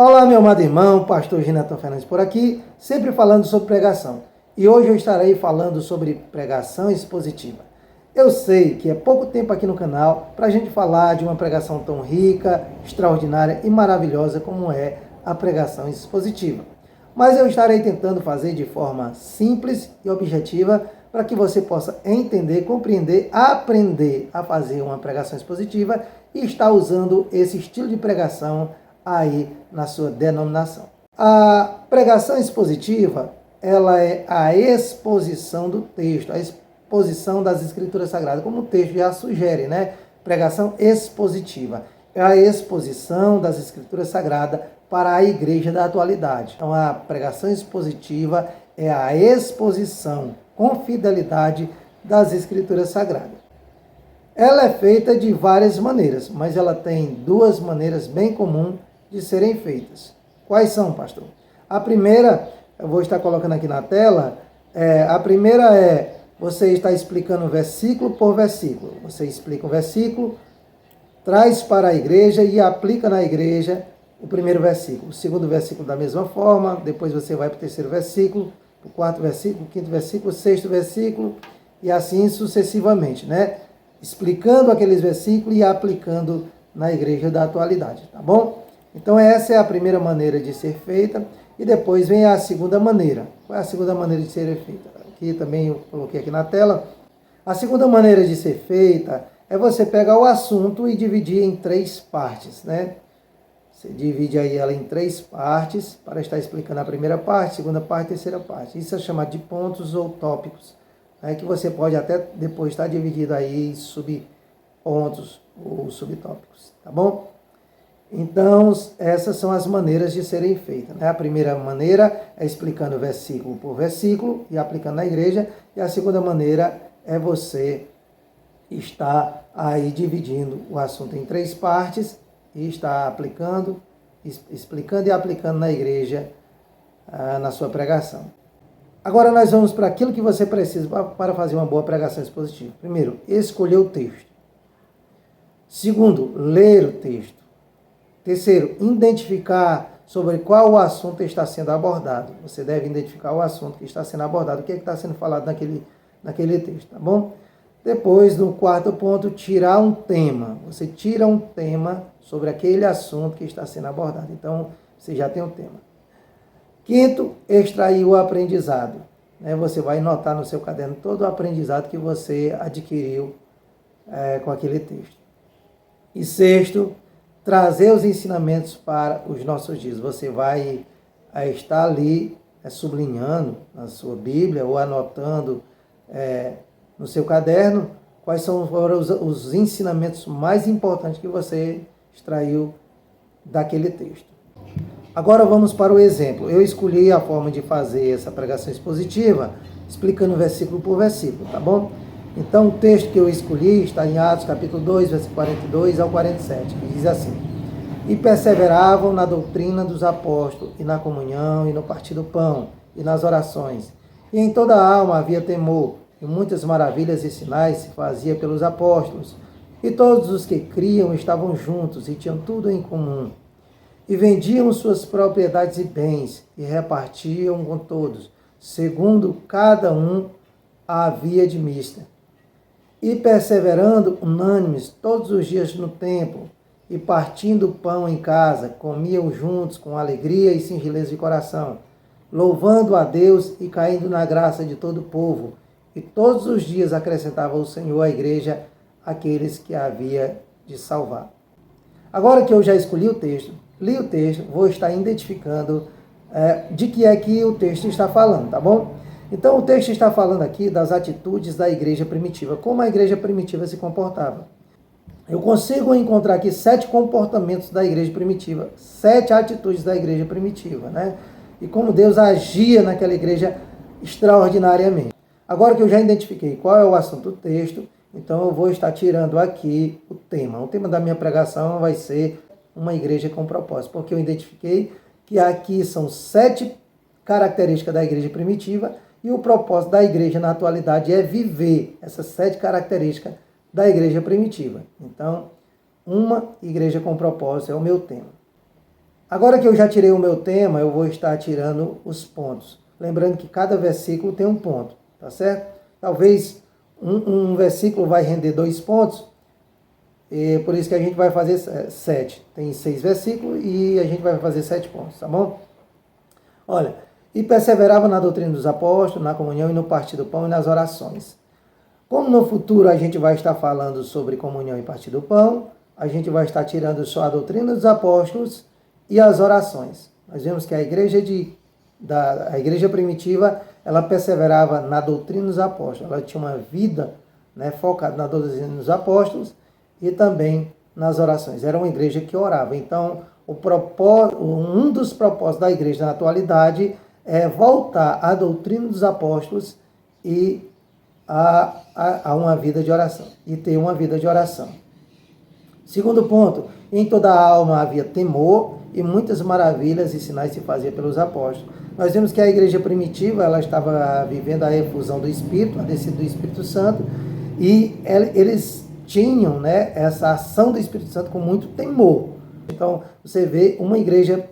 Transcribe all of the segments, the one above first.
Olá, meu amado irmão, pastor Gineton Fernandes por aqui, sempre falando sobre pregação. E hoje eu estarei falando sobre pregação expositiva. Eu sei que é pouco tempo aqui no canal para a gente falar de uma pregação tão rica, extraordinária e maravilhosa como é a pregação expositiva. Mas eu estarei tentando fazer de forma simples e objetiva para que você possa entender, compreender, aprender a fazer uma pregação expositiva e estar usando esse estilo de pregação aí na sua denominação. A pregação expositiva, ela é a exposição do texto, a exposição das Escrituras Sagradas, como o texto já sugere, né? Pregação expositiva é a exposição das Escrituras Sagradas para a igreja da atualidade. Então, a pregação expositiva é a exposição com fidelidade das Escrituras Sagradas. Ela é feita de várias maneiras, mas ela tem duas maneiras bem comuns de serem feitas. Quais são, pastor? A primeira, eu vou estar colocando aqui na tela, a primeira é você está explicando versículo por versículo. Você explica um versículo, traz para a igreja e aplica na igreja o primeiro versículo. O segundo versículo da mesma forma, depois você vai para o terceiro versículo, o quarto versículo, o quinto versículo, o sexto versículo, e assim sucessivamente, né? Explicando aqueles versículos e aplicando na igreja da atualidade, tá bom? Então essa é a primeira maneira de ser feita, e depois vem a segunda maneira. Qual é a segunda maneira de ser feita? Aqui também eu coloquei aqui na tela. A segunda maneira de ser feita é você pegar o assunto e dividir em três partes, né? Você divide aí ela em três partes, para estar explicando a primeira parte, segunda parte, terceira parte. Isso é chamado de pontos ou tópicos, né? Que você pode até depois estar dividido aí em subpontos ou subtópicos, tá bom? Então, essas são as maneiras de serem feitas, né? A primeira maneira é explicando versículo por versículo e aplicando na igreja. E a segunda maneira é você estar aí dividindo o assunto em três partes e estar aplicando, explicando e aplicando na igreja, na sua pregação. Agora nós vamos para aquilo que você precisa para fazer uma boa pregação expositiva. Primeiro, escolher o texto. Segundo, ler o texto. Terceiro, identificar sobre qual o assunto está sendo abordado. Você deve identificar o assunto que está sendo abordado, o que está sendo falado naquele texto, tá bom? Depois, no quarto ponto, tirar um tema. Você tira um tema sobre aquele assunto que está sendo abordado. Então, você já tem um tema. Quinto, extrair o aprendizado. Você vai notar no seu caderno todo o aprendizado que você adquiriu com aquele texto. E sexto, trazer os ensinamentos para os nossos dias. Você vai estar ali sublinhando na sua Bíblia ou anotando no seu caderno quais foram os ensinamentos mais importantes que você extraiu daquele texto. Agora vamos para o exemplo. Eu escolhi a forma de fazer essa pregação expositiva, explicando versículo por versículo, tá bom? Então o texto que eu escolhi está em Atos capítulo 2, versículo 42 ao 47, que diz assim: E perseveravam na doutrina dos apóstolos, e na comunhão, e no partir do pão, e nas orações. E em toda a alma havia temor, e muitas maravilhas e sinais se fazia pelos apóstolos. E todos os que criam estavam juntos, e tinham tudo em comum. E vendiam suas propriedades e bens, e repartiam com todos, segundo cada um havia de mista. E perseverando unânimes todos os dias no templo, e partindo o pão em casa, comiam juntos com alegria e singeleza de coração, louvando a Deus e caindo na graça de todo o povo. E todos os dias acrescentava o Senhor à igreja aqueles que havia de salvar. Agora que eu já escolhi o texto, li o texto, vou estar identificando de que é que o texto está falando, tá bom? Então o texto está falando aqui das atitudes da igreja primitiva, como a igreja primitiva se comportava. Eu consigo encontrar aqui 7 comportamentos da igreja primitiva, 7 atitudes da igreja primitiva, né? E como Deus agia naquela igreja extraordinariamente. Agora que eu já identifiquei qual é o assunto do texto, então eu vou estar tirando aqui o tema. O tema da minha pregação vai ser uma igreja com propósito, porque eu identifiquei que aqui são 7 características da igreja primitiva e o propósito da igreja na atualidade é viver essas 7 características da igreja primitiva. Então, uma igreja com propósito é o meu tema. Agora que eu já tirei o meu tema, eu vou estar tirando os pontos. Lembrando que cada versículo tem um ponto, tá certo? Talvez um versículo vai render 2 pontos, e por isso que a gente vai fazer 7. Tem 6 versículos e a gente vai fazer 7 pontos, tá bom? Olha, e perseverava na doutrina dos apóstolos, na comunhão e no partir do pão e nas orações. Como no futuro a gente vai estar falando sobre comunhão e partir do pão, a gente vai estar tirando só a doutrina dos apóstolos e as orações. Nós vemos que a igreja primitiva, ela perseverava na doutrina dos apóstolos. Ela tinha uma vida, né, focada na doutrina dos apóstolos e também nas orações. Era uma igreja que orava. Então, um dos propósitos da igreja na atualidade é voltar à doutrina dos apóstolos e a uma vida de oração. E ter uma vida de oração. Segundo ponto, em toda a alma havia temor e muitas maravilhas e sinais se faziam pelos apóstolos. Nós vemos que a igreja primitiva, ela estava vivendo a efusão do Espírito, a descida do Espírito Santo, e eles tinham, né, essa ação do Espírito Santo com muito temor. Então, você vê uma igreja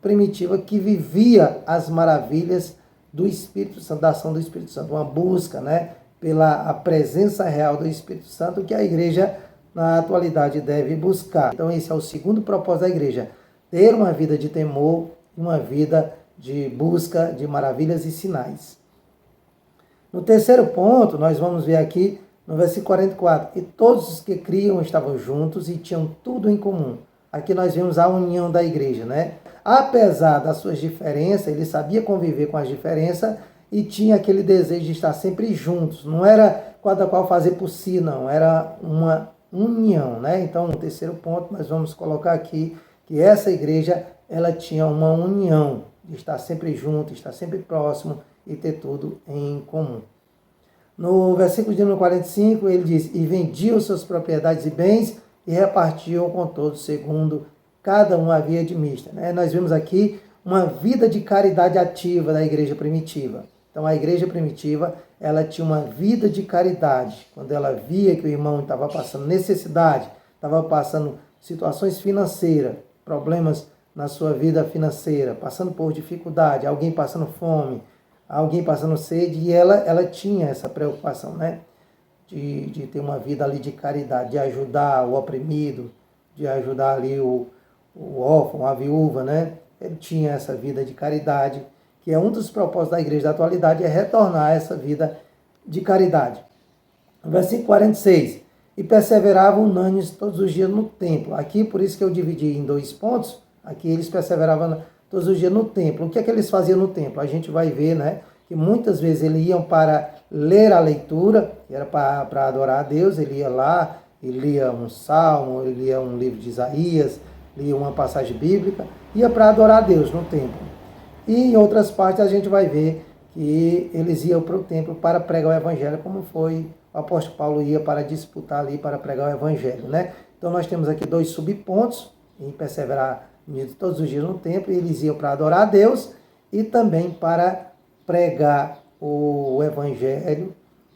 primitiva que vivia as maravilhas do Espírito Santo, da ação do Espírito Santo, uma busca, né, pela presença real do Espírito Santo que a igreja na atualidade deve buscar. Então esse é o segundo propósito da igreja, ter uma vida de temor, uma vida de busca de maravilhas e sinais. No terceiro ponto, nós vamos ver aqui no versículo 44, e todos os que criam estavam juntos e tinham tudo em comum. Aqui nós vemos a união da igreja, né? Apesar das suas diferenças, ele sabia conviver com as diferenças e tinha aquele desejo de estar sempre juntos. Não era cada qual fazer por si, não. Era uma união, né? Então, no terceiro ponto, nós vamos colocar aqui que essa igreja, ela tinha uma união de estar sempre junto, estar sempre próximo e ter tudo em comum. No versículo de número 45, ele diz, e vendiam suas propriedades e bens e repartiam com todos, segundo cada um havia de mista. Né? Nós vemos aqui uma vida de caridade ativa da igreja primitiva. Então, a igreja primitiva, ela tinha uma vida de caridade. Quando ela via que o irmão estava passando necessidade, estava passando situações financeiras, problemas na sua vida financeira, passando por dificuldade, alguém passando fome, alguém passando sede, e ela tinha essa preocupação, né? De ter uma vida ali de caridade, de ajudar o oprimido, de ajudar ali o órfão, a viúva, né? Ele tinha essa vida de caridade, que é um dos propósitos da igreja da atualidade, é retornar a essa vida de caridade. Versículo 46. E perseveravam unânimes todos os dias no templo. Aqui, por isso que eu dividi em 2 pontos, aqui eles perseveravam todos os dias no templo. O que é que eles faziam no templo? A gente vai ver, né, que muitas vezes eles iam para ler a leitura, que era para adorar a Deus, ele ia lá, ele lia um salmo, ele lia um livro de Isaías, lia uma passagem bíblica, ia para adorar a Deus no templo. E em outras partes a gente vai ver que eles iam para o templo para pregar o evangelho, como foi o apóstolo Paulo ia para disputar ali, para pregar o evangelho, né? Então nós temos aqui 2 subpontos, em perseverar todos os dias no templo, e eles iam para adorar a Deus e também para pregar o evangelho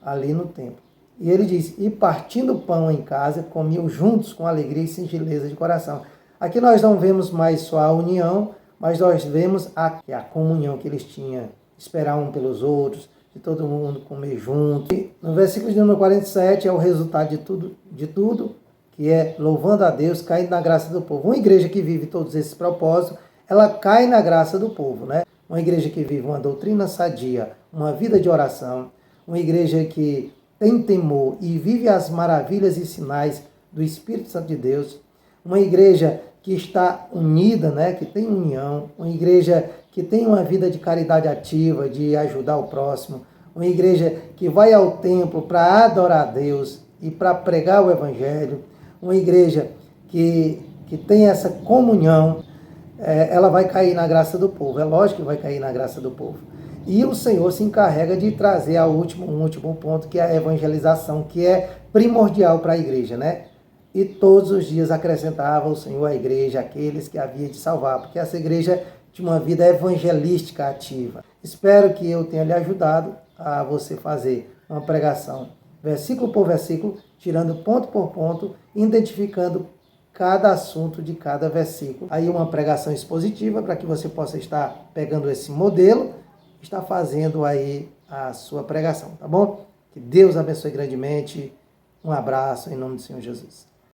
ali no templo. E ele diz, e partindo o pão em casa, comiam juntos com alegria e singeleza de coração. Aqui nós não vemos mais só a união, mas nós vemos a comunhão que eles tinham, esperar um pelos outros, de todo mundo comer junto. E no versículo de número 47 é o resultado de tudo, que é louvando a Deus, caindo na graça do povo. Uma igreja que vive todos esses propósitos, ela cai na graça do povo, né? Uma igreja que vive uma doutrina sadia, uma vida de oração, uma igreja que tem temor e vive as maravilhas e sinais do Espírito Santo de Deus, uma igreja que está unida, né, que tem união, uma igreja que tem uma vida de caridade ativa, de ajudar o próximo, uma igreja que vai ao templo para adorar a Deus e para pregar o Evangelho, uma igreja que tem essa comunhão, ela vai cair na graça do povo, é lógico que vai cair na graça do povo. E o Senhor se encarrega de trazer um último ponto, que é a evangelização, que é primordial para a igreja, né? E todos os dias acrescentava o Senhor à igreja aqueles que havia de salvar, porque essa igreja tinha uma vida evangelística ativa. Espero que eu tenha lhe ajudado a você fazer uma pregação, versículo por versículo, tirando ponto por ponto, identificando cada assunto de cada versículo. Aí uma pregação expositiva para que você possa estar pegando esse modelo, está fazendo aí a sua pregação, tá bom? Que Deus abençoe grandemente. Um abraço em nome do Senhor Jesus.